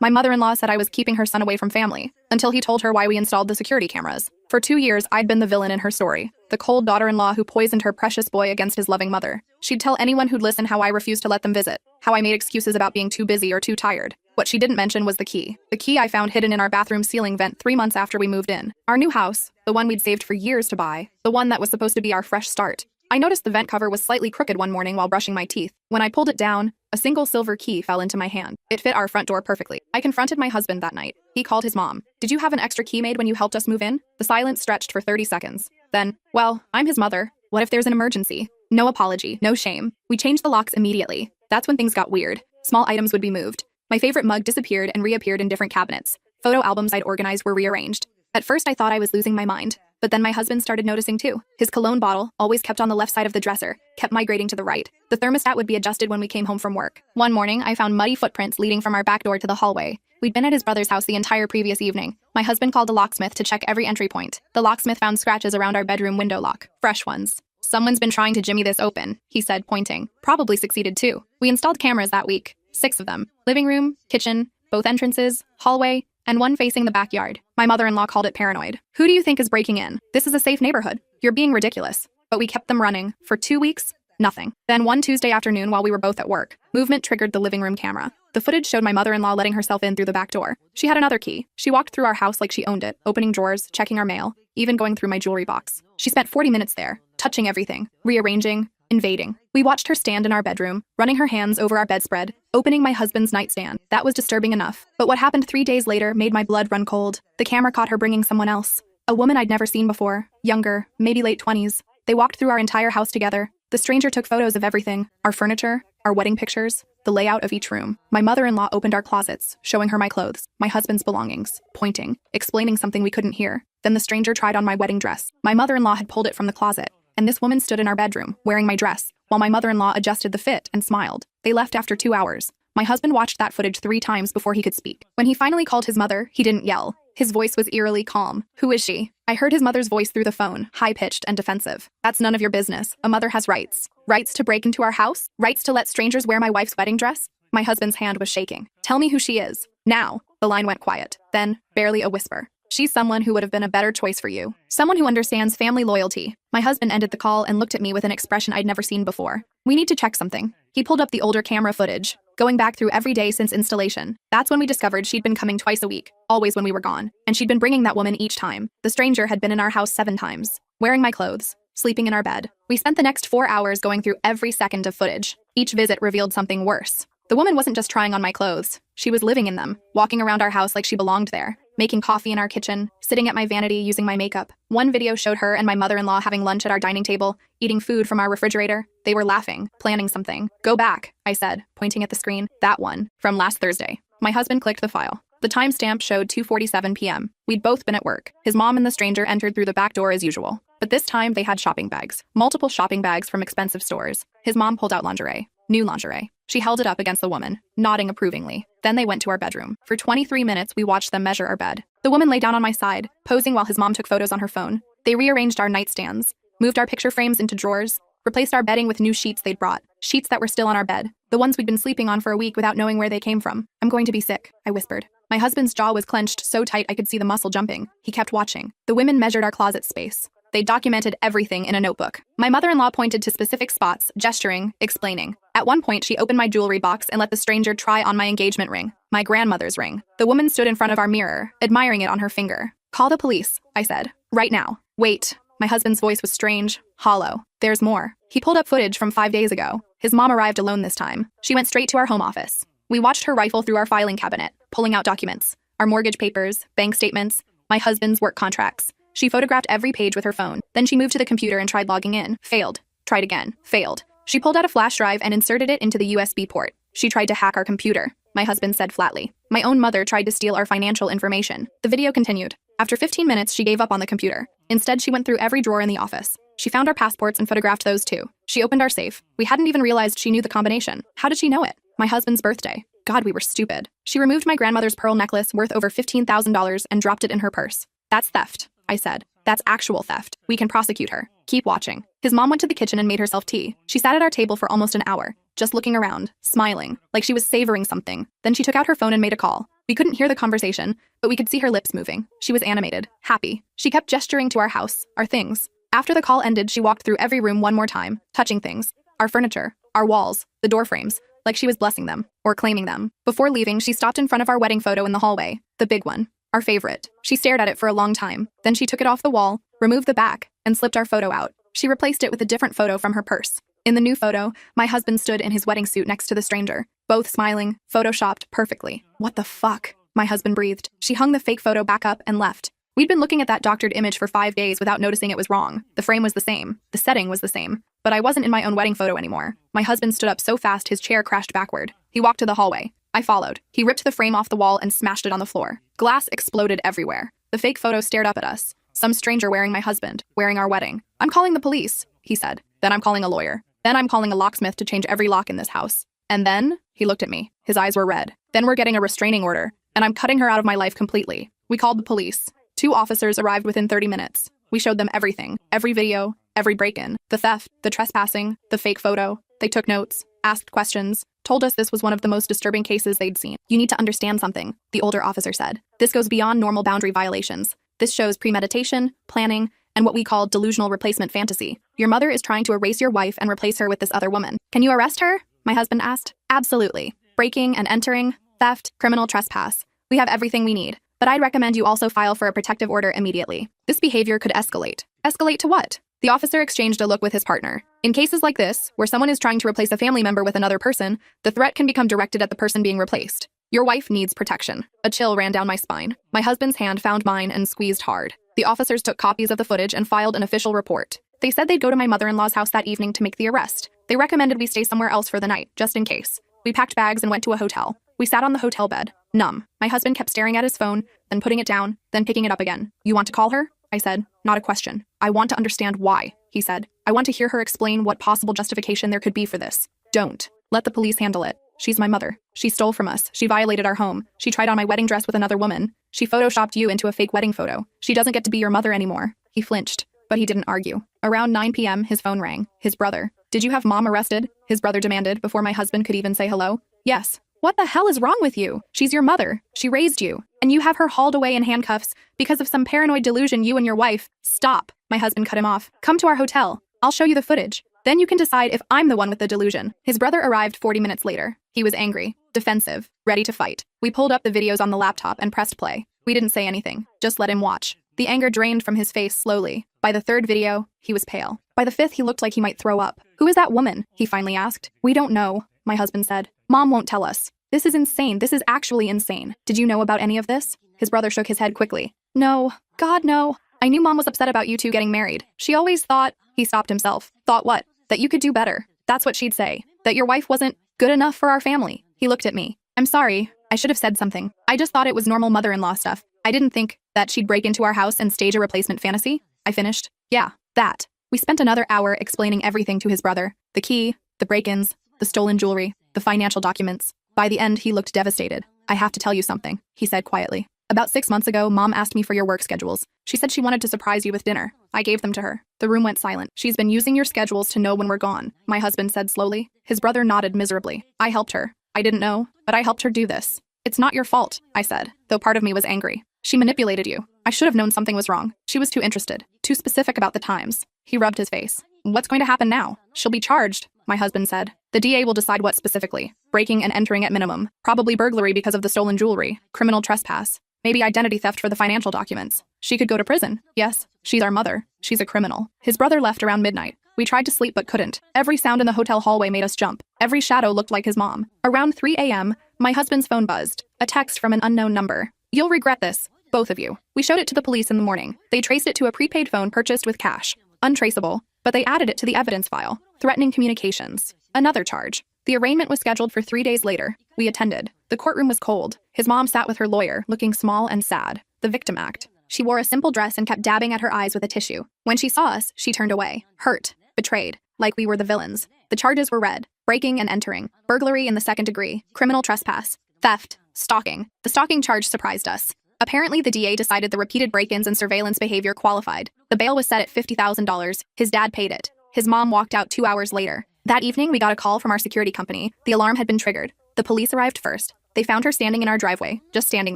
My mother-in-law said I was keeping her son away from family, until he told her why we installed the security cameras. For 2 years, I'd been the villain in her story, the cold daughter-in-law who poisoned her precious boy against his loving mother. She'd tell anyone who'd listen how I refused to let them visit, how I made excuses about being too busy or too tired. What she didn't mention was the key. The key I found hidden in our bathroom ceiling vent 3 months after we moved in. Our new house, the one we'd saved for years to buy, the one that was supposed to be our fresh start. I noticed the vent cover was slightly crooked one morning while brushing my teeth. When I pulled it down, a single silver key fell into my hand. It fit our front door perfectly. I confronted my husband that night. He called his mom. "Did you have an extra key made when you helped us move in?" The silence stretched for 30 seconds. Then, "Well, I'm his mother. What if there's an emergency?" No apology, no shame. We changed the locks immediately. That's when things got weird. Small items would be moved. My favorite mug disappeared and reappeared in different cabinets. Photo albums I'd organized were rearranged. At first I thought I was losing my mind. But then my husband started noticing too. His cologne bottle, always kept on the left side of the dresser, kept migrating to the right. The thermostat would be adjusted when we came home from work. One morning, I found muddy footprints leading from our back door to the hallway. We'd been at his brother's house the entire previous evening. My husband called a locksmith to check every entry point. The locksmith found scratches around our bedroom window lock. Fresh ones. "Someone's been trying to jimmy this open," he said, pointing. Probably succeeded too. We installed cameras that week. 6 of them. Living room, kitchen, both entrances, hallway, and one facing the backyard. My mother-in-law called it paranoid. "Who do you think is breaking in? This is a safe neighborhood. You're being ridiculous." But we kept them running. For 2 weeks, nothing. Then one Tuesday afternoon while we were both at work, movement triggered the living room camera. The footage showed my mother-in-law letting herself in through the back door. She had another key. She walked through our house like she owned it, opening drawers, checking our mail, even going through my jewelry box. She spent 40 minutes there, touching everything, rearranging, invading. We watched her stand in our bedroom, running her hands over our bedspread, opening my husband's nightstand. That was disturbing enough. But what happened 3 days later made my blood run cold. The camera caught her bringing someone else. A woman I'd never seen before, younger, maybe late 20s. They walked through our entire house together. The stranger took photos of everything, our furniture, our wedding pictures, the layout of each room. My mother-in-law opened our closets, showing her my clothes, my husband's belongings, pointing, explaining something we couldn't hear. Then the stranger tried on my wedding dress. My mother-in-law had pulled it from the closet, and this woman stood in our bedroom, wearing my dress, while my mother-in-law adjusted the fit and smiled. They left after 2 hours. My husband watched that footage 3 times before he could speak. When he finally called his mother, he didn't yell. His voice was eerily calm. "Who is she?" I heard his mother's voice through the phone, high-pitched and defensive. "That's none of your business. A mother has rights. Rights to break into our house? Rights to let strangers wear my wife's wedding dress?" My husband's hand was shaking. "Tell me who she is. Now." The line went quiet. Then, barely a whisper. "She's someone who would have been a better choice for you. Someone who understands family loyalty." My husband ended the call and looked at me with an expression I'd never seen before. "We need to check something." He pulled up the older camera footage, going back through every day since installation. That's when we discovered she'd been coming twice a week, always when we were gone. And she'd been bringing that woman each time. The stranger had been in our house 7 times, wearing my clothes, sleeping in our bed. We spent the next 4 hours going through every second of footage. Each visit revealed something worse. The woman wasn't just trying on my clothes. She was living in them, walking around our house like she belonged there, making coffee in our kitchen, sitting at my vanity using my makeup. One video showed her and my mother-in-law having lunch at our dining table, eating food from our refrigerator. They were laughing, planning something. "Go back," I said, pointing at the screen. "That one, from last Thursday." My husband clicked the file. The timestamp showed 2:47 p.m. We'd both been at work. His mom and the stranger entered through the back door as usual. But this time they had shopping bags. Multiple shopping bags from expensive stores. His mom pulled out lingerie. New lingerie. She held it up against the woman, nodding approvingly. Then they went to our bedroom. For 23 minutes, we watched them measure our bed. The woman lay down on my side, posing while his mom took photos on her phone. They rearranged our nightstands, moved our picture frames into drawers, replaced our bedding with new sheets they'd brought, sheets that were still on our bed, the ones we'd been sleeping on for a week without knowing where they came from. "I'm going to be sick," I whispered. My husband's jaw was clenched so tight I could see the muscle jumping. He kept watching. The women measured our closet space. They documented everything in a notebook. My mother-in-law pointed to specific spots, gesturing, explaining. At one point, she opened my jewelry box and let the stranger try on my engagement ring, my grandmother's ring. The woman stood in front of our mirror, admiring it on her finger. "Call the police," I said. "Right now." "Wait." My husband's voice was strange, hollow. "There's more." He pulled up footage from 5 days ago. His mom arrived alone this time. She went straight to our home office. We watched her rifle through our filing cabinet, pulling out documents, our mortgage papers, bank statements, my husband's work contracts. She photographed every page with her phone. Then she moved to the computer and tried logging in. Failed. Tried again. Failed. She pulled out a flash drive and inserted it into the USB port. She tried to hack our computer. My husband said flatly. My own mother tried to steal our financial information. The video continued. After 15 minutes, she gave up on the computer. Instead, she went through every drawer in the office. She found our passports and photographed those too. She opened our safe. We hadn't even realized she knew the combination. How did she know it? My husband's birthday. God, we were stupid. She removed my grandmother's pearl necklace worth over $15,000 and dropped it in her purse. "That's theft," I said. That's actual theft. We can prosecute her. Keep watching. His mom went to the kitchen and made herself tea. She sat at our table for almost an hour, just looking around, smiling, like she was savoring something. Then she took out her phone and made a call. We couldn't hear the conversation, but we could see her lips moving. She was animated, happy. She kept gesturing to our house, our things. After the call ended, she walked through every room one more time, touching things. Our furniture, our walls, the door frames, like she was blessing them, or claiming them. Before leaving, she stopped in front of our wedding photo in the hallway, the big one, our favorite. She stared at it for a long time. Then she took it off the wall, removed the back, and slipped our photo out. She replaced it with a different photo from her purse. In the new photo, my husband stood in his wedding suit next to the stranger, both smiling, photoshopped perfectly. What the fuck? My husband breathed. She hung the fake photo back up and left. We'd been looking at that doctored image for 5 days without noticing it was wrong. The frame was the same. The setting was the same. But I wasn't in my own wedding photo anymore. My husband stood up so fast his chair crashed backward. He walked to the hallway. I followed. He ripped the frame off the wall and smashed it on the floor. Glass exploded everywhere. The fake photo stared up at us. Some stranger wearing my husband, wearing our wedding. "I'm calling the police," he said. "Then I'm calling a lawyer. Then I'm calling a locksmith to change every lock in this house. And then," he looked at me. His eyes were red. "Then we're getting a restraining order, and I'm cutting her out of my life completely." We called the police. 2 officers arrived within 30 minutes. We showed them everything, every video, every break-in, the theft, the trespassing, the fake photo. They took notes, asked questions, told us this was one of the most disturbing cases they'd seen. "You need to understand something," the older officer said. "This goes beyond normal boundary violations. This shows premeditation, planning, and what we call delusional replacement fantasy. Your mother is trying to erase your wife and replace her with this other woman. Can you arrest her?" my husband asked. "Absolutely. Breaking and entering, theft, criminal trespass. We have everything we need. But I'd recommend you also file for a protective order immediately. This behavior could escalate." Escalate to what? The officer exchanged a look with his partner. "In cases like this, where someone is trying to replace a family member with another person, the threat can become directed at the person being replaced. Your wife needs protection." A chill ran down my spine. My husband's hand found mine and squeezed hard. The officers took copies of the footage and filed an official report. They said they'd go to my mother-in-law's house that evening to make the arrest. They recommended we stay somewhere else for the night, just in case. We packed bags and went to a hotel. We sat on the hotel bed, numb. My husband kept staring at his phone, then putting it down, then picking it up again. "You want to call her?" I said. "Not a question. I want to understand why," he said. "I want to hear her explain what possible justification there could be for this." "Don't. Let the police handle it. She's my mother. She stole from us. She violated our home. She tried on my wedding dress with another woman. She photoshopped you into a fake wedding photo. She doesn't get to be your mother anymore." He flinched, but he didn't argue. Around 9 p.m., his phone rang. His brother. "Did you have mom arrested?" his brother demanded before my husband could even say hello. "Yes." "What the hell is wrong with you? She's your mother. She raised you. And you have her hauled away in handcuffs because of some paranoid delusion you and your wife." "Stop." My husband cut him off. "Come to our hotel. I'll show you the footage. Then you can decide if I'm the one with the delusion." His brother arrived 40 minutes later. He was angry, defensive, ready to fight. We pulled up the videos on the laptop and pressed play. We didn't say anything, just let him watch. The anger drained from his face slowly. By the 3rd video, he was pale. By the 5th, he looked like he might throw up. "Who is that woman?" he finally asked. "We don't know," my husband said. "Mom won't tell us. This is insane. This is actually insane. Did you know about any of this?" His brother shook his head quickly. "No. God, no. I knew Mom was upset about you two getting married. She always thought—" He stopped himself. "Thought what? That you could do better. That's what she'd say. That your wife wasn't good enough for our family." He looked at me. "I'm sorry. I should have said something. I just thought it was normal mother-in-law stuff. I didn't think that she'd break into our house and stage a replacement fantasy." I finished. "Yeah, that." We spent another hour explaining everything to his brother. The key, the break-ins, the stolen jewelry, the financial documents. By the end, he looked devastated. "I have to tell you something," he said quietly. "About 6 months ago, Mom asked me for your work schedules. She said she wanted to surprise you with dinner. I gave them to her." The room went silent. "She's been using your schedules to know when we're gone," my husband said slowly. His brother nodded miserably. "I helped her. I didn't know, but I helped her do this." "It's not your fault," I said, though part of me was angry. "She manipulated you. I should have known something was wrong. She was too interested, too specific about the times." He rubbed his face. "What's going to happen now?" "She'll be charged," my husband said. "The DA will decide what specifically. Breaking and entering at minimum. Probably burglary because of the stolen jewelry. Criminal trespass. Maybe identity theft for the financial documents. She could go to prison. Yes, she's our mother. She's a criminal." His brother left around midnight. We tried to sleep but couldn't. Every sound in the hotel hallway made us jump. Every shadow looked like his mom. Around 3 a.m., my husband's phone buzzed. A text from an unknown number. "You'll regret this, both of you." We showed it to the police in the morning. They traced it to a prepaid phone purchased with cash. Untraceable, but they added it to the evidence file. Threatening communications. Another charge. The arraignment was scheduled for 3 days later. We attended. The courtroom was cold. His mom sat with her lawyer, looking small and sad. The victim act. She wore a simple dress and kept dabbing at her eyes with a tissue. When she saw us, she turned away. Hurt. Betrayed. Like we were the villains. The charges were read. Breaking and entering. Burglary in the 2nd degree. Criminal trespass. Theft. Stalking. The stalking charge surprised us. Apparently, the DA decided the repeated break-ins and surveillance behavior qualified. The bail was set at $50,000. His dad paid it. His mom walked out 2 hours later. That evening, we got a call from our security company. The alarm had been triggered. The police arrived first. They found her standing in our driveway, just standing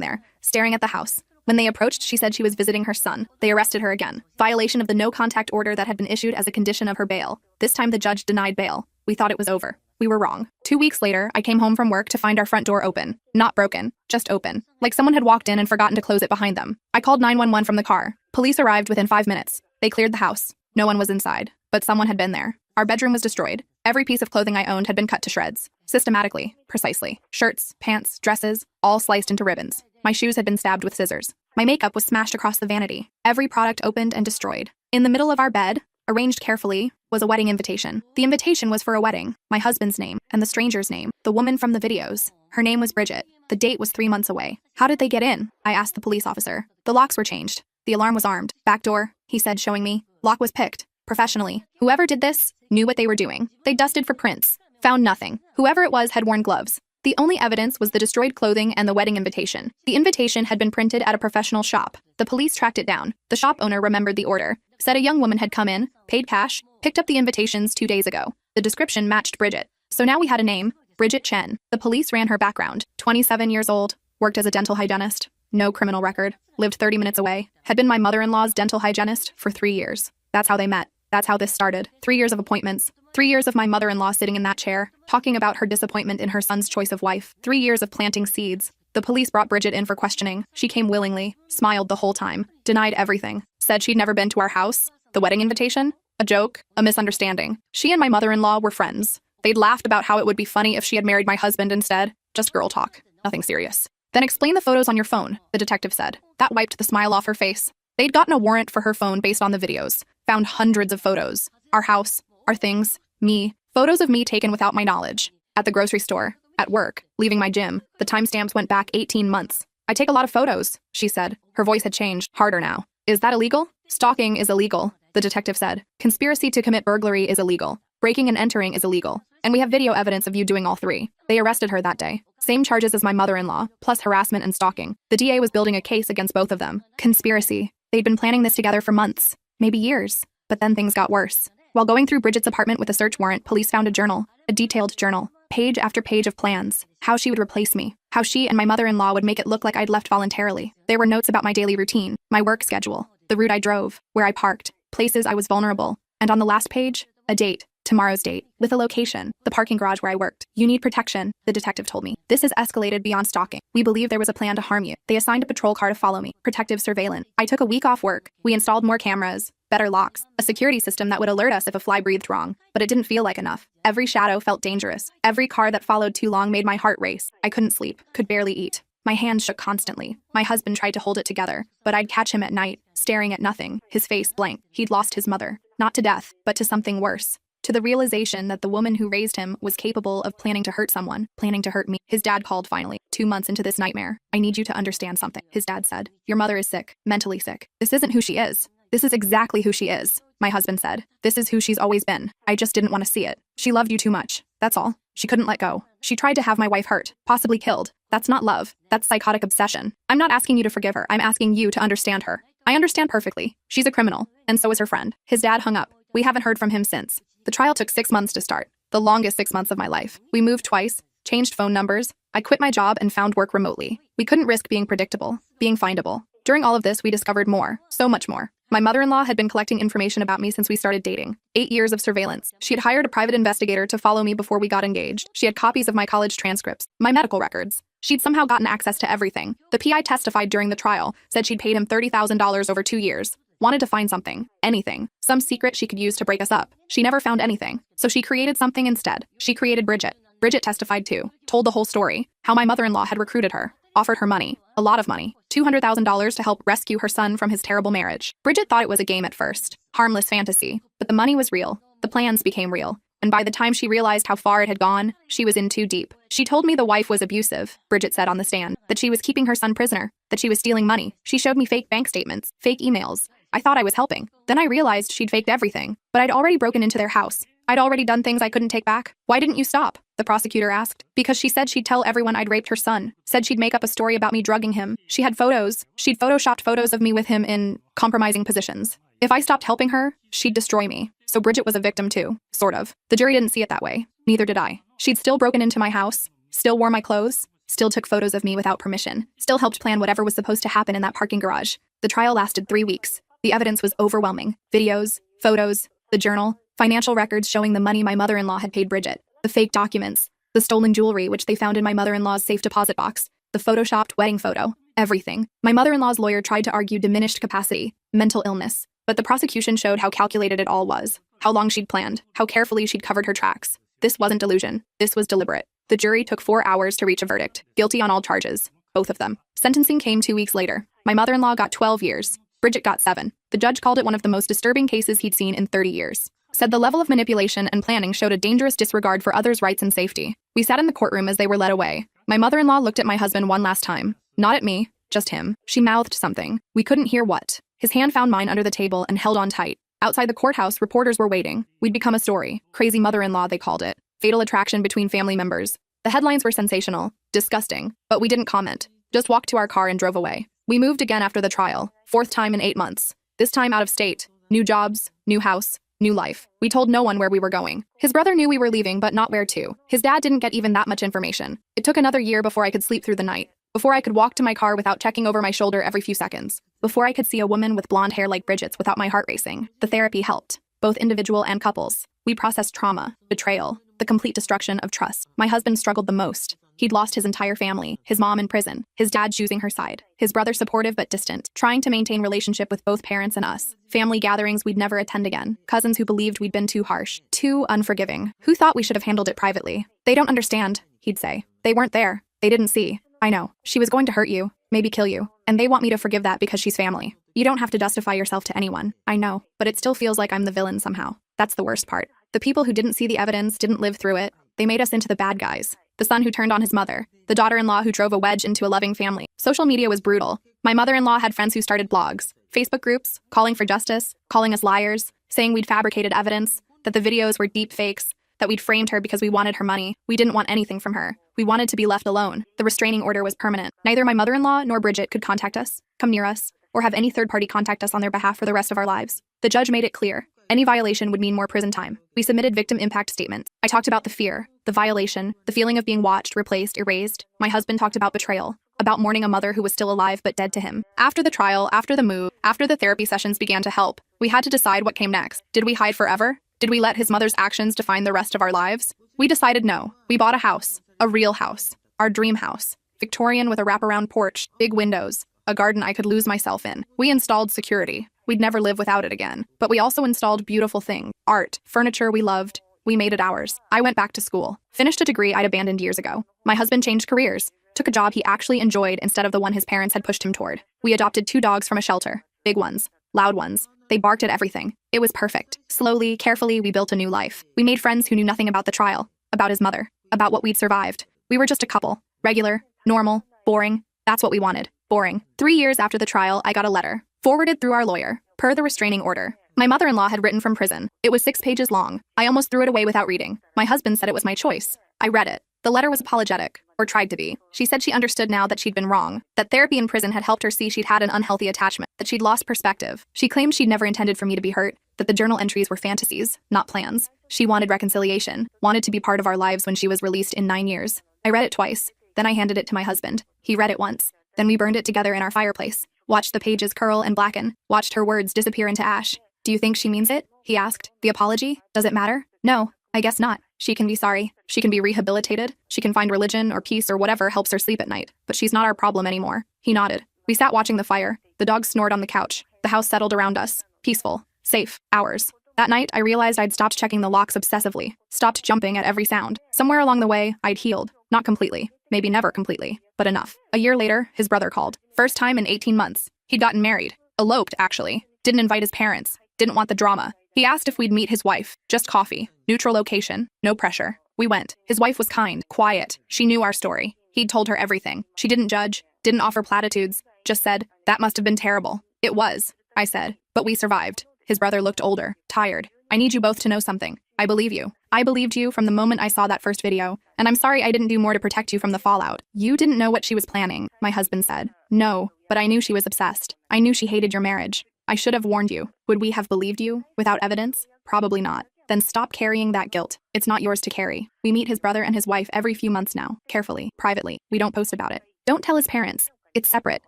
there, staring at the house. When they approached, she said she was visiting her son. They arrested her again. Violation of the no-contact order that had been issued as a condition of her bail. This time the judge denied bail. We thought it was over. We were wrong. 2 weeks later, I came home from work to find our front door open. Not broken, just open. Like someone had walked in and forgotten to close it behind them. I called 911 from the car. Police arrived within 5 minutes. They cleared the house. No one was inside, but someone had been there. Our bedroom was destroyed. Every piece of clothing I owned had been cut to shreds. Systematically, precisely. Shirts, pants, dresses, all sliced into ribbons. My shoes had been stabbed with scissors. My makeup was smashed across the vanity. Every product opened and destroyed. In the middle of our bed, arranged carefully, was a wedding invitation. The invitation was for a wedding, my husband's name, and the stranger's name, the woman from the videos. Her name was Bridget. The date was 3 months away. How did they get in? I asked the police officer. The locks were changed. The alarm was armed. Back door, he said, showing me. Lock was picked. Professionally. Whoever did this knew what they were doing. They dusted for prints. Found nothing. Whoever it was had worn gloves. The only evidence was the destroyed clothing and the wedding invitation. The invitation had been printed at a professional shop. The police tracked it down. The shop owner remembered the order. Said a young woman had come in, paid cash, picked up the invitations 2 days ago. The description matched Bridget. So now we had a name, Bridget Chen. The police ran her background. 27 years old, worked as a dental hygienist, no criminal record, lived 30 minutes away, had been my mother-in-law's dental hygienist for 3 years. That's how they met. That's how this started. 3 years of appointments. 3 years of my mother-in-law sitting in that chair, talking about her disappointment in her son's choice of wife. 3 years of planting seeds. The police brought Bridget in for questioning. She came willingly, smiled the whole time, denied everything, said she'd never been to our house. The wedding invitation? A joke? A misunderstanding. She and my mother-in-law were friends. They'd laughed about how it would be funny if she had married my husband instead. Just girl talk. Nothing serious. Then explain the photos on your phone, the detective said. That wiped the smile off her face. They'd gotten a warrant for her phone based on the videos. Found hundreds of photos. Our house, our things, me. Photos of me taken without my knowledge. At the grocery store, at work, leaving my gym. The timestamps went back 18 months. I take a lot of photos, she said. Her voice had changed, harder now. Is that illegal? Stalking is illegal, the detective said. Conspiracy to commit burglary is illegal. Breaking and entering is illegal. And we have video evidence of you doing all three. They arrested her that day. Same charges as my mother-in-law, plus harassment and stalking. The DA was building a case against both of them. Conspiracy. They'd been planning this together for months, maybe years. But then things got worse. While going through Bridget's apartment with a search warrant, police found a journal, a detailed journal, page after page of plans, how she would replace me, how she and my mother-in-law would make it look like I'd left voluntarily. There were notes about my daily routine, my work schedule, the route I drove, where I parked, places I was vulnerable, and on the last page, a date, tomorrow's date, with a location, the parking garage where I worked. You need protection, the detective told me. This has escalated beyond stalking. We believe there was a plan to harm you. They assigned a patrol car to follow me, protective surveillance. I took a week off work. We installed more cameras, better locks, a security system that would alert us if a fly breathed wrong, but it didn't feel like enough. Every shadow felt dangerous. Every car that followed too long made my heart race. I couldn't sleep, could barely eat. My hands shook constantly. My husband tried to hold it together, but I'd catch him at night, staring at nothing, his face blank. He'd lost his mother, not to death, but to something worse. To the realization that the woman who raised him was capable of planning to hurt someone, planning to hurt me. His dad called finally, 2 months into this nightmare. I need you to understand something, his dad said. Your mother is sick, mentally sick. This isn't who she is. This is exactly who she is, my husband said. This is who she's always been. I just didn't want to see it. She loved you too much. That's all. She couldn't let go. She tried to have my wife hurt, possibly killed. That's not love. That's psychotic obsession. I'm not asking you to forgive her. I'm asking you to understand her. I understand perfectly. She's a criminal, and so is her friend. His dad hung up. We haven't heard from him since. The trial took 6 months to start, the longest 6 months of my life. We moved twice, changed phone numbers. I quit my job and found work remotely. We couldn't risk being predictable, being findable. During all of this, we discovered more, so much more. My mother-in-law had been collecting information about me since we started dating. 8 years of surveillance. She had hired a private investigator to follow me before we got engaged. She had copies of my college transcripts, my medical records. She'd somehow gotten access to everything. The PI testified during the trial, said she'd paid him $30,000 over 2 years. Wanted to find something, anything, some secret she could use to break us up. She never found anything, so she created something instead. She created Bridget. Bridget testified too, told the whole story, how my mother-in-law had recruited her, offered her money, a lot of money, $200,000 to help rescue her son from his terrible marriage. Bridget thought it was a game at first, harmless fantasy, but the money was real, the plans became real. And by the time she realized how far it had gone, she was in too deep. She told me the wife was abusive, Bridget said on the stand, that she was keeping her son prisoner, that she was stealing money. She showed me fake bank statements, fake emails. I thought I was helping. Then I realized she'd faked everything, but I'd already broken into their house, I'd already done things I couldn't take back. Why didn't you stop? The prosecutor asked. Because she said she'd tell everyone I'd raped her son. Said she'd make up a story about me drugging him. She had photos. She'd photoshopped photos of me with him in compromising positions. If I stopped helping her, she'd destroy me. So Bridget was a victim too. Sort of. The jury didn't see it that way. Neither did I. She'd still broken into my house, still wore my clothes, still took photos of me without permission, still helped plan whatever was supposed to happen in that parking garage. The trial lasted 3 weeks. The evidence was overwhelming. Videos, photos, the journal, financial records showing the money my mother-in-law had paid Bridget, the fake documents, the stolen jewelry which they found in my mother-in-law's safe deposit box, the photoshopped wedding photo, everything. My mother-in-law's lawyer tried to argue diminished capacity, mental illness, but the prosecution showed how calculated it all was, how long she'd planned, how carefully she'd covered her tracks. This wasn't delusion. This was deliberate. The jury took 4 hours to reach a verdict, guilty on all charges, both of them. Sentencing came 2 weeks later. My mother-in-law got 12 years. Bridget got 7. The judge called it one of the most disturbing cases he'd seen in 30 years. Said the level of manipulation and planning showed a dangerous disregard for others' rights and safety. We sat in the courtroom as they were led away. My mother-in-law looked at my husband one last time. Not at me, just him. She mouthed something. We couldn't hear what. His hand found mine under the table and held on tight. Outside the courthouse, reporters were waiting. We'd become a story. Crazy mother-in-law, they called it. Fatal attraction between family members. The headlines were sensational, disgusting, but we didn't comment. Just walked to our car and drove away. We moved again after the trial, 4th time in 8 months. This time out of state. New jobs, new house, new life. We told no one where we were going. His brother knew we were leaving, but not where to. His dad didn't get even that much information. It took another year before I could sleep through the night. Before I could walk to my car without checking over my shoulder every few seconds. Before I could see a woman with blonde hair like Bridget's without my heart racing. The therapy helped, both individual and couples. We processed trauma, betrayal, the complete destruction of trust. My husband struggled the most. He'd lost his entire family, his mom in prison, his dad choosing her side, his brother supportive but distant, trying to maintain relationship with both parents and us, family gatherings we'd never attend again, cousins who believed we'd been too harsh, too unforgiving, who thought we should have handled it privately. They don't understand, he'd say. They weren't there. They didn't see. I know. She was going to hurt you, maybe kill you, and they want me to forgive that because she's family. You don't have to justify yourself to anyone. I know, but it still feels like I'm the villain somehow. That's the worst part. The people who didn't see the evidence, didn't live through it, they made us into the bad guys. The son who turned on his mother, the daughter-in-law who drove a wedge into a loving family. Social media was brutal. My mother-in-law had friends who started blogs, Facebook groups, calling for justice, calling us liars, saying we'd fabricated evidence, that the videos were deep fakes, that we'd framed her because we wanted her money. We didn't want anything from her. We wanted to be left alone. The restraining order was permanent. Neither my mother-in-law nor Bridget could contact us, come near us, or have any third party contact us on their behalf for the rest of our lives. The judge made it clear. Any violation would mean more prison time. We submitted victim impact statements. I talked about the fear, the violation, the feeling of being watched, replaced, erased. My husband talked about betrayal, about mourning a mother who was still alive but dead to him. After the trial, after the move, after the therapy sessions began to help, we had to decide what came next. Did we hide forever? Did we let his mother's actions define the rest of our lives? We decided no. We bought a house, a real house, our dream house, Victorian with a wraparound porch, big windows, a garden I could lose myself in. We installed security. We'd never live without it again. But we also installed beautiful things, art, furniture we loved. We made it ours. I went back to school, finished a degree I'd abandoned years ago. My husband changed careers, took a job he actually enjoyed instead of the one his parents had pushed him toward. We adopted 2 dogs from a shelter, big ones, loud ones. They barked at everything. It was perfect. Slowly, carefully, we built a new life. We made friends who knew nothing about the trial, about his mother, about what we'd survived. We were just a couple. Regular, normal, boring. That's what we wanted. Boring. 3 years after the trial, I got a letter, forwarded through our lawyer, per the restraining order. My mother-in-law had written from prison. It was 6 pages long. I almost threw it away without reading. My husband said it was my choice. I read it. The letter was apologetic, or tried to be. She said she understood now that she'd been wrong, that therapy in prison had helped her see she'd had an unhealthy attachment, that she'd lost perspective. She claimed she'd never intended for me to be hurt, that the journal entries were fantasies, not plans. She wanted reconciliation, wanted to be part of our lives when she was released in 9 years. I read it twice. Then I handed it to my husband. He read it once. Then we burned it together in our fireplace. Watched the pages curl and blacken. Watched her words disappear into ash. Do you think she means it? He asked. The apology? Does it matter? No, I guess not. She can be sorry. She can be rehabilitated. She can find religion or peace or whatever helps her sleep at night. But she's not our problem anymore. He nodded. We sat watching the fire. The dog snored on the couch. The house settled around us. Peaceful. Safe. Ours. That night, I realized I'd stopped checking the locks obsessively. Stopped jumping at every sound. Somewhere along the way, I'd healed. Not completely. Maybe never completely. But enough. A year later, his brother called. First time in 18 months. He'd gotten married. Eloped, actually. Didn't invite his parents. Didn't want the drama. He asked if we'd meet his wife. Just coffee. Neutral location. No pressure. We went. His wife was kind, quiet. She knew our story. He'd told her everything. She didn't judge, didn't offer platitudes, just said, "That must have been terrible." It was, I said, but we survived. His brother looked older, tired. I need you both to know something. I believe you. I believed you from the moment I saw that first video, and I'm sorry I didn't do more to protect you from the fallout. You didn't know what she was planning, my husband said. No, but I knew she was obsessed. I knew she hated your marriage. I should have warned you. Would we have believed you without evidence? Probably not. Then stop carrying that guilt. It's not yours to carry. We meet his brother and his wife every few months now, carefully, privately. We don't post about it. Don't tell his parents. It's separate,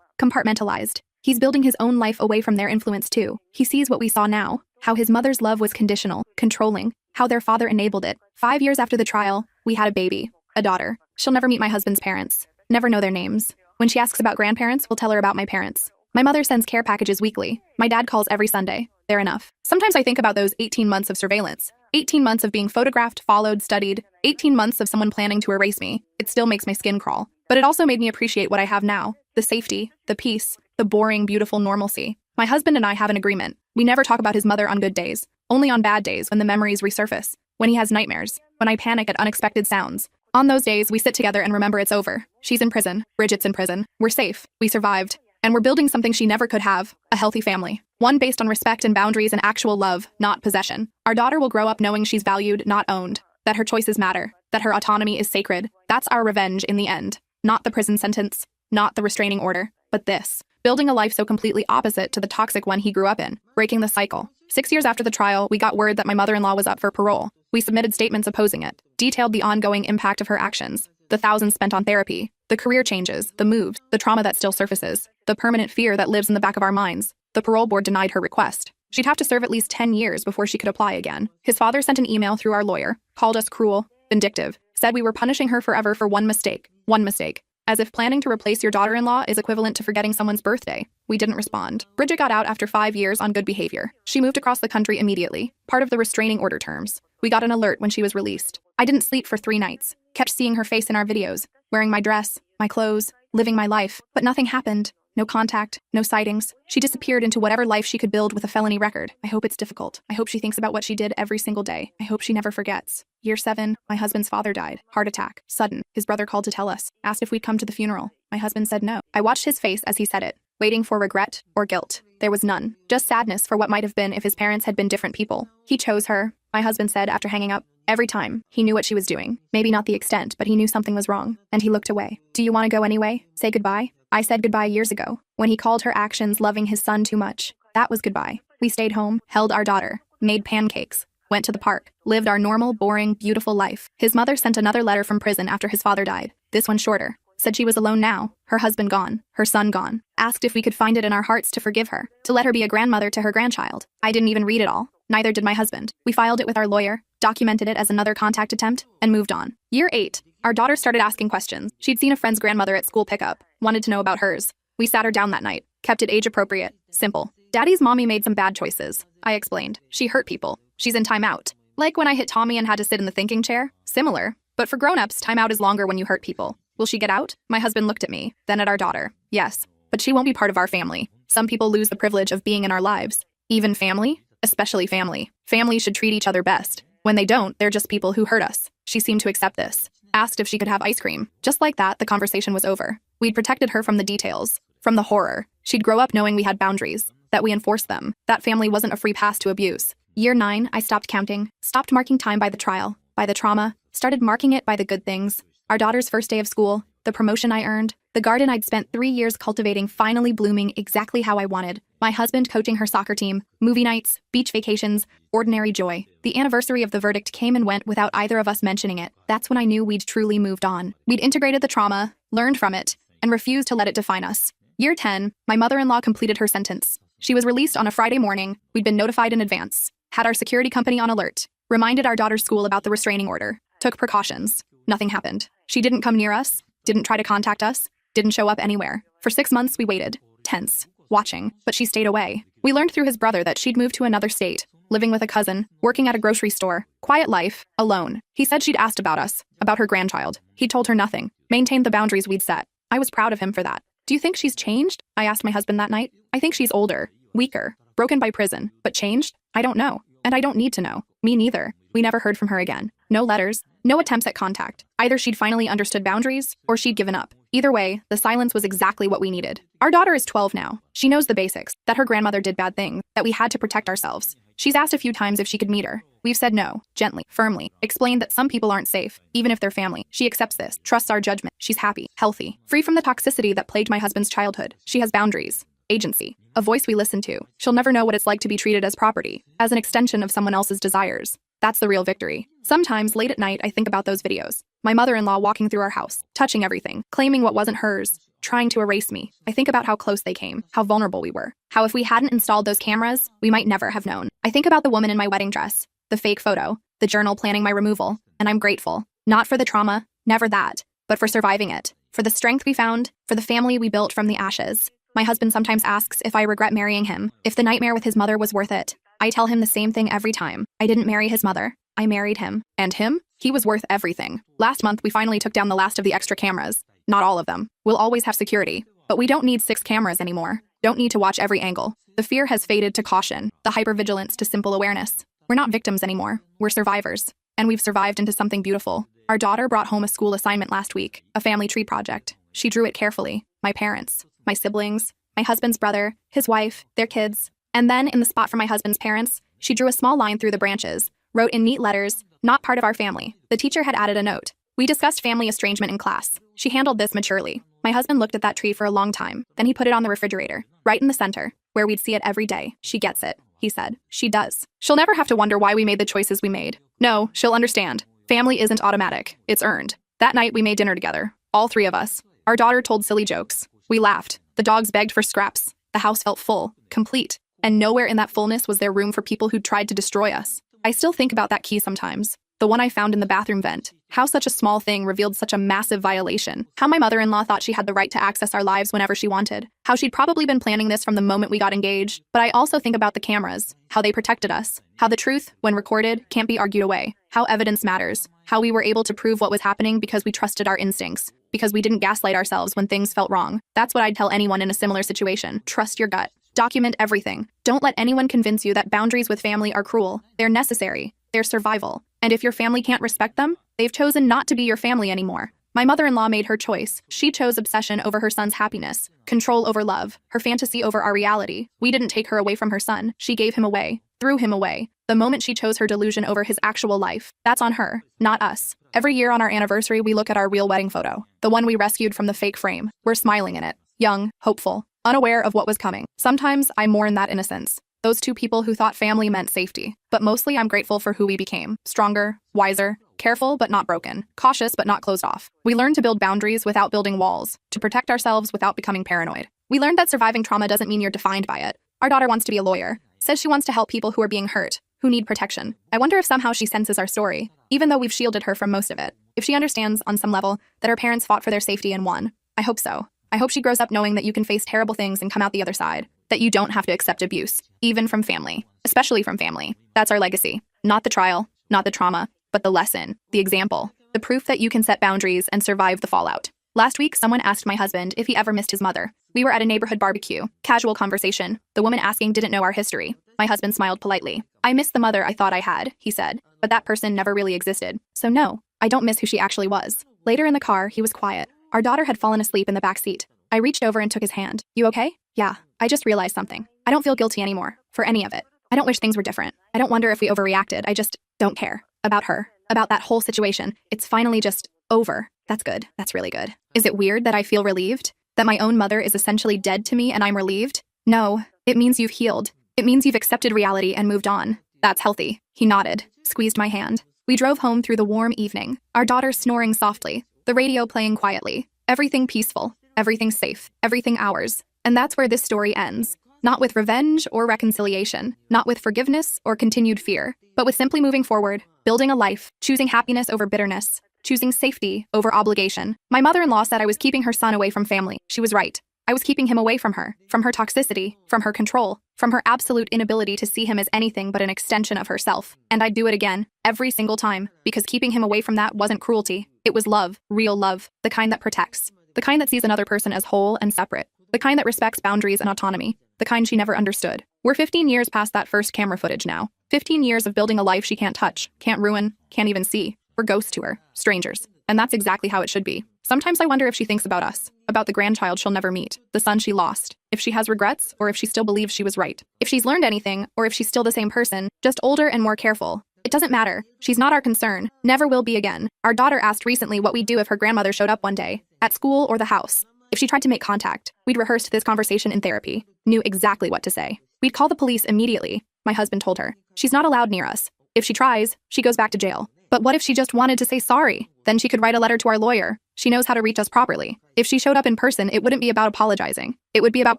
compartmentalized. He's building his own life away from their influence too. He sees what we saw now, how his mother's love was conditional, controlling, how their father enabled it. 5 years after the trial, we had a baby, a daughter. She'll never meet my husband's parents, never know their names. When she asks about grandparents, we'll tell her about my parents. My mother sends care packages weekly. My dad calls every Sunday. They're enough. Sometimes I think about those 18 months of surveillance. 18 months of being photographed, followed, studied. 18 months of someone planning to erase me. It still makes my skin crawl. But it also made me appreciate what I have now. The safety, the peace, the boring, beautiful normalcy. My husband and I have an agreement. We never talk about his mother on good days. Only on bad days when the memories resurface. When he has nightmares. When I panic at unexpected sounds. On those days, we sit together and remember it's over. She's in prison. Bridget's in prison. We're safe. We survived. And we're building something she never could have, a healthy family. One based on respect and boundaries and actual love, not possession. Our daughter will grow up knowing she's valued, not owned. That her choices matter. That her autonomy is sacred. That's our revenge in the end. Not the prison sentence. Not the restraining order. But this. Building a life so completely opposite to the toxic one he grew up in. Breaking the cycle. 6 years after the trial, we got word that my mother-in-law was up for parole. We submitted statements opposing it. Detailed the ongoing impact of her actions. The thousands spent on therapy. The career changes, the moves, the trauma that still surfaces, the permanent fear that lives in the back of our minds. The parole board denied her request. She'd have to serve at least 10 years before she could apply again. His father sent an email through our lawyer, called us cruel, vindictive, said we were punishing her forever for one mistake. One mistake. As if planning to replace your daughter-in-law is equivalent to forgetting someone's birthday. We didn't respond. Bridget got out after 5 years on good behavior. She moved across the country immediately, part of the restraining order terms. We got an alert when she was released. I didn't sleep for 3 nights. Kept seeing her face in our videos, wearing my dress, my clothes, living my life. But nothing happened. No contact, no sightings. She disappeared into whatever life she could build with a felony record. I hope it's difficult. I hope she thinks about what she did every single day. I hope she never forgets. Year 7, my husband's father died. Heart attack. Sudden. His brother called to tell us. Asked if we'd come to the funeral. My husband said no. I watched his face as he said it, waiting for regret or guilt. There was none. Just sadness for what might have been if his parents had been different people. He chose her, my husband said after hanging up. Every time, he knew what she was doing. Maybe not the extent, but he knew something was wrong. And he looked away. Do you want to go anyway? Say goodbye? I said goodbye years ago, when he called her actions loving his son too much. That was goodbye. We stayed home, held our daughter, made pancakes, went to the park, lived our normal, boring, beautiful life. His mother sent another letter from prison after his father died. This one shorter. Said she was alone now, her husband gone, her son gone. Asked if we could find it in our hearts to forgive her, to let her be a grandmother to her grandchild. I didn't even read it all. Neither did my husband. We filed it with our lawyer, documented it as another contact attempt, and moved on. Year 8. Our daughter started asking questions. She'd seen a friend's grandmother at school pickup, wanted to know about hers. We sat her down that night, kept it age appropriate, simple. Daddy's mommy made some bad choices, I explained. She hurt people. She's in timeout. Like when I hit Tommy and had to sit in the thinking chair? Similar. But for grown-ups, timeout is longer when you hurt people. Will she get out? My husband looked at me, then at our daughter. Yes, but she won't be part of our family. Some people lose the privilege of being in our lives. Even family? Especially family. Families should treat each other best. When they don't, they're just people who hurt us. She seemed to accept this. Asked if she could have ice cream. Just like that, the conversation was over. We'd protected her from the details, from the horror. She'd grow up knowing we had boundaries, that we enforced them. That family wasn't a free pass to abuse. Year 9, I stopped counting, stopped marking time by the trial, by the trauma, started marking it by the good things. Our daughter's first day of school, the promotion I earned, the garden I'd spent 3 years cultivating finally blooming exactly how I wanted, my husband coaching her soccer team, movie nights, beach vacations, ordinary joy. The anniversary of the verdict came and went without either of us mentioning it. That's when I knew we'd truly moved on. We'd integrated the trauma, learned from it, and refused to let it define us. Year 10, my mother-in-law completed her sentence. She was released on a Friday morning. We'd been notified in advance, had our security company on alert, reminded our daughter's school about the restraining order, took precautions. Nothing happened. She didn't come near us, didn't try to contact us, didn't show up anywhere. For 6 months, we waited, tense, watching, but she stayed away. We learned through his brother that she'd moved to another state, living with a cousin, working at a grocery store, quiet life, alone. He said she'd asked about us, about her grandchild. He told her nothing, maintained the boundaries we'd set. I was proud of him for that. Do you think she's changed? I asked my husband that night. I think she's older, weaker, broken by prison, but changed? I don't know. And I don't need to know. Me neither. We never heard from her again. No letters, no attempts at contact. Either she'd finally understood boundaries, or she'd given up. Either way, the silence was exactly what we needed. Our daughter is 12 now. She knows the basics, that her grandmother did bad things, that we had to protect ourselves. She's asked a few times if she could meet her. We've said no, gently, firmly, explained that some people aren't safe, even if they're family. She accepts this, trusts our judgment. She's happy, healthy, free from the toxicity that plagued my husband's childhood. She has boundaries, agency, a voice we listen to. She'll never know what it's like to be treated as property, as an extension of someone else's desires. That's the real victory. Sometimes, late at night, I think about those videos. My mother-in-law walking through our house, touching everything, claiming what wasn't hers, trying to erase me. I think about how close they came, how vulnerable we were, how if we hadn't installed those cameras, we might never have known. I think about the woman in my wedding dress, the fake photo, the journal planning my removal, and I'm grateful. Not for the trauma, never that, but for surviving it, for the strength we found, for the family we built from the ashes. My husband sometimes asks if I regret marrying him, if the nightmare with his mother was worth it. I tell him the same thing every time. I didn't marry his mother. I married him. And him? He was worth everything. Last month, we finally took down the last of the extra cameras. Not all of them. We'll always have security. But we don't need 6 cameras anymore. Don't need to watch every angle. The fear has faded to caution, the hypervigilance to simple awareness. We're not victims anymore. We're survivors. And we've survived into something beautiful. Our daughter brought home a school assignment last week, a family tree project. She drew it carefully. My parents, my siblings, my husband's brother, his wife, their kids. And then, in the spot for my husband's parents, she drew a small line through the branches, wrote in neat letters, "Not part of our family." The teacher had added a note. We discussed family estrangement in class. She handled this maturely. My husband looked at that tree for a long time. Then he put it on the refrigerator, right in the center, where we'd see it every day. She gets it, he said. She does. She'll never have to wonder why we made the choices we made. No, she'll understand. Family isn't automatic. It's earned. That night, we made dinner together, all 3 of us. Our daughter told silly jokes. We laughed. The dogs begged for scraps. The house felt full, complete. And nowhere in that fullness was there room for people who'd tried to destroy us. I still think about that key sometimes. The one I found in the bathroom vent. How such a small thing revealed such a massive violation. How my mother-in-law thought she had the right to access our lives whenever she wanted. How she'd probably been planning this from the moment we got engaged. But I also think about the cameras. How they protected us. How the truth, when recorded, can't be argued away. How evidence matters. How we were able to prove what was happening because we trusted our instincts. Because we didn't gaslight ourselves when things felt wrong. That's what I'd tell anyone in a similar situation. Trust your gut. Document everything. Don't let anyone convince you that boundaries with family are cruel. They're necessary. They're survival. And if your family can't respect them, they've chosen not to be your family anymore. My mother-in-law made her choice. She chose obsession over her son's happiness, control over love, her fantasy over our reality. We didn't take her away from her son. She gave him away, threw him away. The moment she chose her delusion over his actual life, that's on her, not us. Every year on our anniversary, we look at our real wedding photo, the one we rescued from the fake frame. We're smiling in it, young, hopeful, unaware of what was coming. Sometimes I mourn that innocence. Those 2 people who thought family meant safety. But mostly I'm grateful for who we became. Stronger, wiser, careful but not broken, cautious but not closed off. We learned to build boundaries without building walls, to protect ourselves without becoming paranoid. We learned that surviving trauma doesn't mean you're defined by it. Our daughter wants to be a lawyer, says she wants to help people who are being hurt, who need protection. I wonder if somehow she senses our story, even though we've shielded her from most of it. If she understands, on some level, that her parents fought for their safety and won. I hope so. I hope she grows up knowing that you can face terrible things and come out the other side. That you don't have to accept abuse, even from family, especially from family. That's our legacy. Not the trial, not the trauma, but the lesson, the example, the proof that you can set boundaries and survive the fallout. Last week, someone asked my husband if he ever missed his mother. We were at a neighborhood barbecue, casual conversation. The woman asking didn't know our history. My husband smiled politely. I miss the mother I thought I had, he said, but that person never really existed. So no, I don't miss who she actually was. Later in the car, he was quiet. Our daughter had fallen asleep in the back seat. I reached over and took his hand. You okay? Yeah, I just realized something. I don't feel guilty anymore, for any of it. I don't wish things were different. I don't wonder if we overreacted. I just don't care. About her. About that whole situation. It's finally just over. That's good. That's really good. Is it weird that I feel relieved? That my own mother is essentially dead to me and I'm relieved? No, it means you've healed. It means you've accepted reality and moved on. That's healthy. He nodded, squeezed my hand. We drove home through the warm evening, our daughter snoring softly, the radio playing quietly. Everything peaceful, everything safe, everything ours. And that's where this story ends. Not with revenge or reconciliation, not with forgiveness or continued fear, but with simply moving forward, building a life, choosing happiness over bitterness, choosing safety over obligation. My mother-in-law said I was keeping her son away from family. She was right. I was keeping him away from her toxicity, from her control, from her absolute inability to see him as anything but an extension of herself. And I'd do it again, every single time, because keeping him away from that wasn't cruelty. It was love, real love, the kind that protects, the kind that sees another person as whole and separate, the kind that respects boundaries and autonomy, the kind she never understood. We're 15 years past that first camera footage now. 15 years of building a life she can't touch, can't ruin, can't even see. We're ghosts to her, strangers. And that's exactly how it should be. Sometimes I wonder if she thinks about us, about the grandchild she'll never meet, the son she lost, if she has regrets or if she still believes she was right, if she's learned anything or if she's still the same person, just older and more careful. It doesn't matter. She's not our concern, never will be again. Our daughter asked recently what we'd do if her grandmother showed up one day, at school or the house. If she tried to make contact, we'd rehearsed this conversation in therapy, knew exactly what to say. We'd call the police immediately, my husband told her. She's not allowed near us. If she tries, she goes back to jail. But what if she just wanted to say sorry? Then she could write a letter to our lawyer. She knows how to reach us properly. If she showed up in person, it wouldn't be about apologizing. It would be about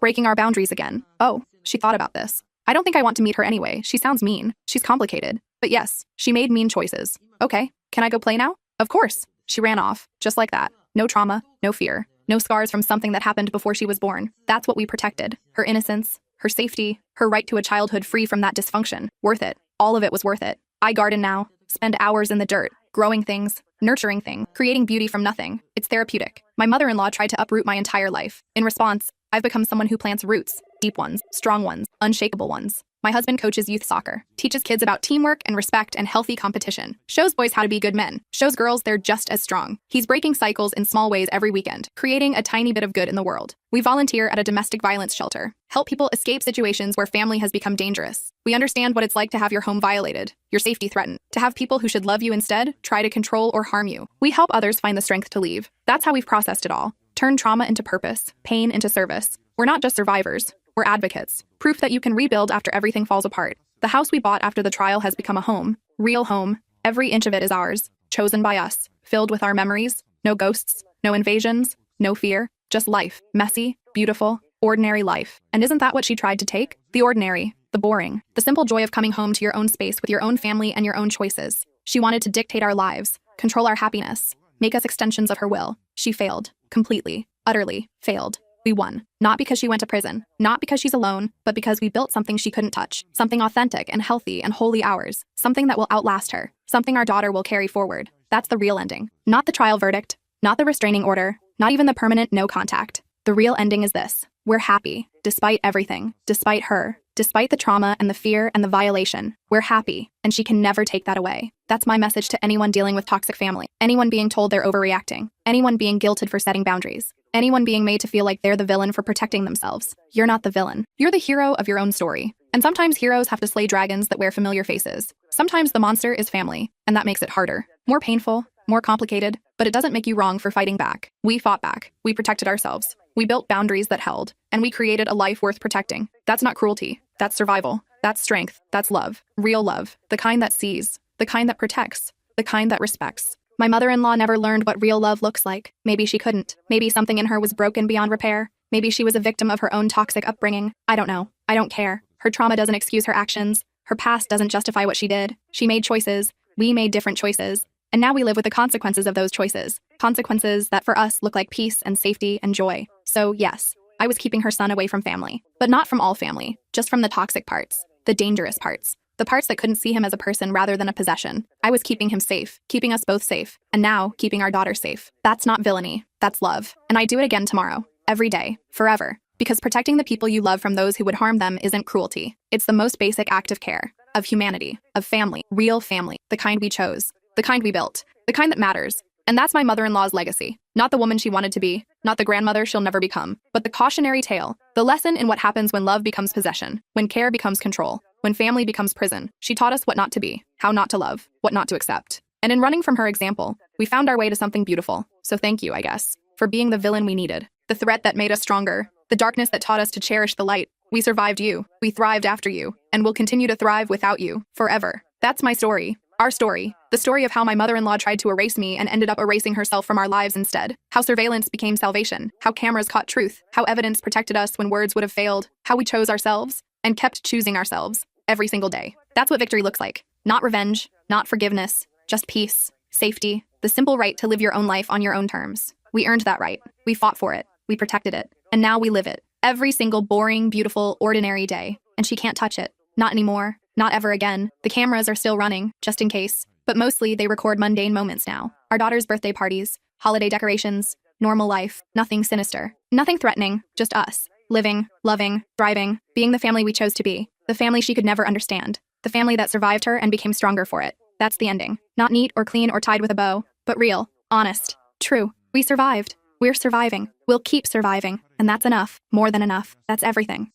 breaking our boundaries again. Oh, she thought about this. I don't think I want to meet her anyway. She sounds mean. She's complicated. But yes, she made mean choices. Okay, can I go play now? Of course. She ran off, just like that. No trauma, no fear, no scars from something that happened before she was born. That's what we protected. Her innocence, her safety, her right to a childhood free from that dysfunction. Worth it. All of it was worth it. I garden now, spend hours in the dirt, growing things, nurturing things, creating beauty from nothing. It's therapeutic. My mother-in-law tried to uproot my entire life. In response, I've become someone who plants roots, deep ones, strong ones, unshakable ones. My husband coaches youth soccer, teaches kids about teamwork and respect and healthy competition, shows boys how to be good men, shows girls they're just as strong. He's breaking cycles in small ways every weekend, creating a tiny bit of good in the world. We volunteer at a domestic violence shelter, help people escape situations where family has become dangerous. We understand what it's like to have your home violated, your safety threatened, to have people who should love you instead try to control or harm you. We help others find the strength to leave. That's how we've processed it all. Turned trauma into purpose, pain into service. We're not just survivors. We're advocates. Proof that you can rebuild after everything falls apart. The house we bought after the trial has become a home. Real home. Every inch of it is ours. Chosen by us. Filled with our memories. No ghosts. No invasions. No fear. Just life. Messy. Beautiful. Ordinary life. And isn't that what she tried to take? The ordinary. The boring. The simple joy of coming home to your own space with your own family and your own choices. She wanted to dictate our lives. Control our happiness. Make us extensions of her will. She failed. Completely. Utterly. Failed. We won. Not because she went to prison, not because she's alone, but because we built something she couldn't touch, something authentic and healthy and wholly ours, something that will outlast her, something our daughter will carry forward. That's the real ending. Not the trial verdict, not the restraining order, not even the permanent no contact. The real ending is this. We're happy, despite everything, despite her, despite the trauma and the fear and the violation. We're happy, and she can never take that away. That's my message to anyone dealing with toxic family, anyone being told they're overreacting, anyone being guilted for setting boundaries. Anyone being made to feel like they're the villain for protecting themselves. You're not the villain. You're the hero of your own story. And sometimes heroes have to slay dragons that wear familiar faces. Sometimes the monster is family, and that makes it harder. More painful, more complicated, but it doesn't make you wrong for fighting back. We fought back. We protected ourselves. We built boundaries that held, and we created a life worth protecting. That's not cruelty. That's survival. That's strength. That's love. Real love. The kind that sees. The kind that protects. The kind that respects. My mother-in-law never learned what real love looks like. Maybe she couldn't. Maybe something in her was broken beyond repair. Maybe she was a victim of her own toxic upbringing. I don't know. I don't care. Her trauma doesn't excuse her actions. Her past doesn't justify what she did. She made choices. We made different choices. And now we live with the consequences of those choices. Consequences that for us look like peace and safety and joy. So yes, I was keeping her son away from family. But not from all family. Just from the toxic parts. The dangerous parts. The parts that couldn't see him as a person rather than a possession. I was keeping him safe, keeping us both safe, and now keeping our daughter safe. That's not villainy, that's love. And I do it again tomorrow, every day, forever. Because protecting the people you love from those who would harm them isn't cruelty. It's the most basic act of care, of humanity, of family, real family, the kind we chose, the kind we built, the kind that matters. And that's my mother-in-law's legacy. Not the woman she wanted to be, not the grandmother she'll never become, but the cautionary tale, the lesson in what happens when love becomes possession, when care becomes control, when family becomes prison. She taught us what not to be, how not to love, what not to accept. And in running from her example, we found our way to something beautiful. So thank you, I guess, for being the villain we needed, the threat that made us stronger, the darkness that taught us to cherish the light. We survived you, we thrived after you, and will continue to thrive without you, forever. That's my story. Our story. The story of how my mother-in-law tried to erase me and ended up erasing herself from our lives instead. How surveillance became salvation. How cameras caught truth. How evidence protected us when words would have failed. How we chose ourselves and kept choosing ourselves every single day. That's what victory looks like. Not revenge, not forgiveness, just peace, safety, the simple right to live your own life on your own terms. We earned that right. We fought for it. We protected it. And now we live it. Every single boring, beautiful, ordinary day. And she can't touch it. Not anymore. Not ever again. The cameras are still running, just in case. But mostly, they record mundane moments now. Our daughter's birthday parties, holiday decorations, normal life, nothing sinister. Nothing threatening, just us. Living, loving, thriving, being the family we chose to be. The family she could never understand. The family that survived her and became stronger for it. That's the ending. Not neat or clean or tied with a bow, but real, honest, true. We survived. We're surviving. We'll keep surviving. And that's enough. More than enough. That's everything.